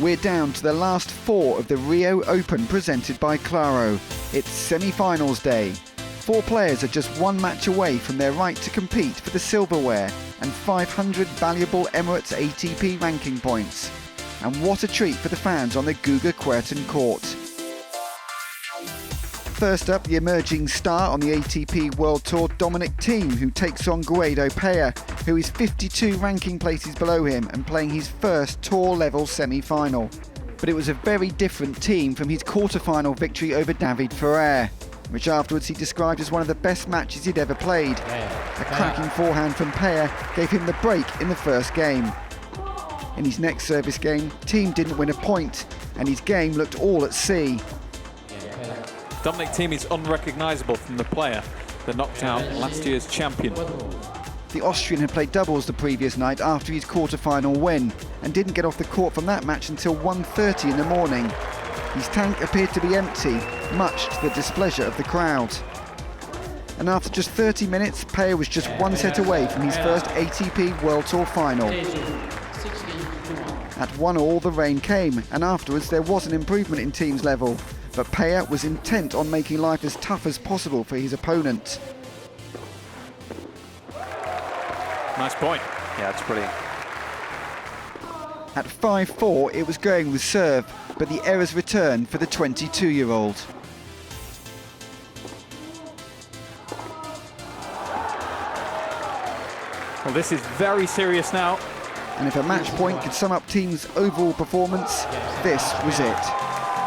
We're down to the last 4 of the Rio Open presented by Claro. It's semi-finals day. 4 players are just 1 match away from their right to compete for the silverware and 500 valuable Emirates ATP ranking points. And what a treat for the fans on the Guga Querten court. First up, the emerging star on the ATP World Tour, Dominic Thiem, who takes on Rio Open, who is 52 ranking places below him and playing his first tour-level semi-final. But it was a very different Thiem from his quarter-final victory over David Ferrer, which afterwards he described as one of the best matches he'd ever played. A cracking forehand from Payer gave him the break in the first game. In his next service game, Thiem didn't win a point, and his game looked all at sea. Dominic Thiem is unrecognisable from the player that knocked out last year's champion. The Austrian had played doubles the previous night after his quarter-final win and didn't get off the court from that match until 1:30 in the morning. His tank appeared to be empty, much to the displeasure of the crowd. And after just 30 minutes, Payer was just 1 set away from his first ATP World Tour final. At 1-1 the rain came, and afterwards there was an improvement in Thiem's level. But Payer was intent on making life as tough as possible for his opponent. Nice point. Yeah, it's brilliant. At 5-4, it was going with serve, but the errors returned for the 22-year-old. Well, this is very serious now. And if a match point could sum up Thiem's overall performance, this was it.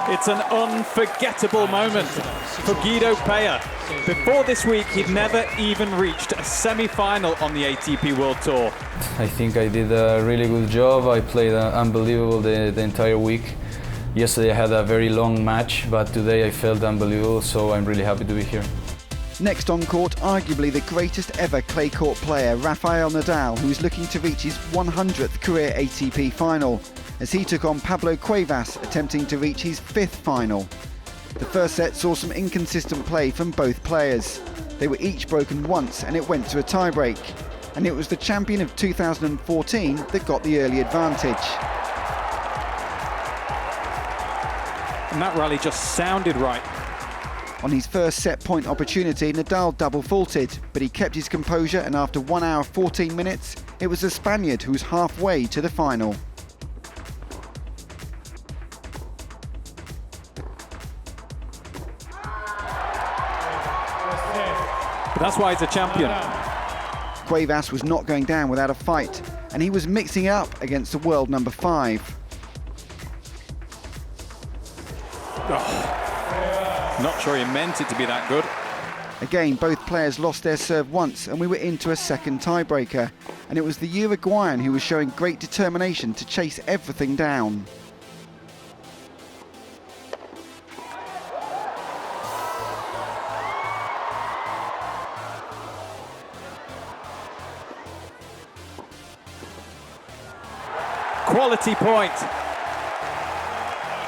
It's an unforgettable moment for Guido Payer. Before this week, he'd never even reached a semi-final on the ATP World Tour. I think I did a really good job. I played unbelievable the entire week. Yesterday I had a very long match, but today I felt unbelievable, so I'm really happy to be here. Next on court, arguably the greatest ever clay court player, Rafael Nadal, who is looking to reach his 100th career ATP final, as he took on Pablo Cuevas, attempting to reach his 5th final. The first set saw some inconsistent play from both players. They were each broken once and it went to a tiebreak. And it was the champion of 2014 that got the early advantage. And that rally just sounded right. On his first set point opportunity, Nadal double faulted, but he kept his composure, and after 1 hour 14 minutes, it was the Spaniard who was halfway to the final. But that's why he's a champion. Cuevas was not going down without a fight, and he was mixing it up against the world number 5. Oh, not sure he meant it to be that good. Again, both players lost their serve once, and we were into a second tiebreaker, and it was the Uruguayan who was showing great determination to chase everything down. Quality point.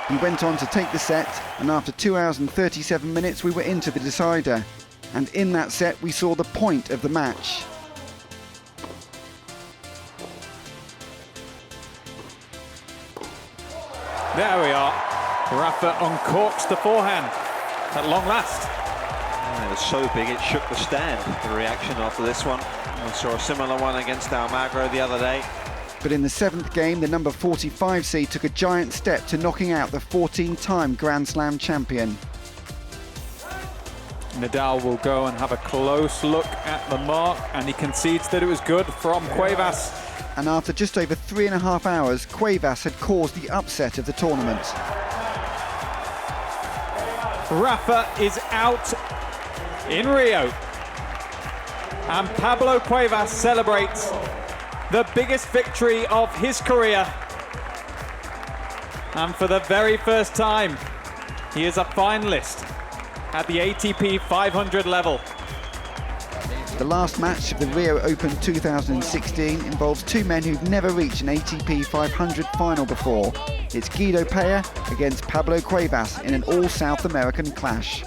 He went on to take the set, and after 2 hours and 37 minutes we were into the decider. And in that set we saw the point of the match. There we are. Rafa uncorks the forehand at long last. It was so big it shook the stand, the reaction after this one. I saw a similar one against Almagro the other day. But in the 7th game, the number 45 seed took a giant step to knocking out the 14-time Grand Slam champion. Nadal will go and have a close look at the mark, and he concedes that it was good from Cuevas. And after just over 3.5 hours, Cuevas had caused the upset of the tournament. Rafa is out in Rio, and Pablo Cuevas celebrates the biggest victory of his career. And for the very first time, he is a finalist at the ATP 500 level. The last match of the Rio Open 2016 involves 2 men who've never reached an ATP 500 final before. It's Guido Payer against Pablo Cuevas in an all-South American clash.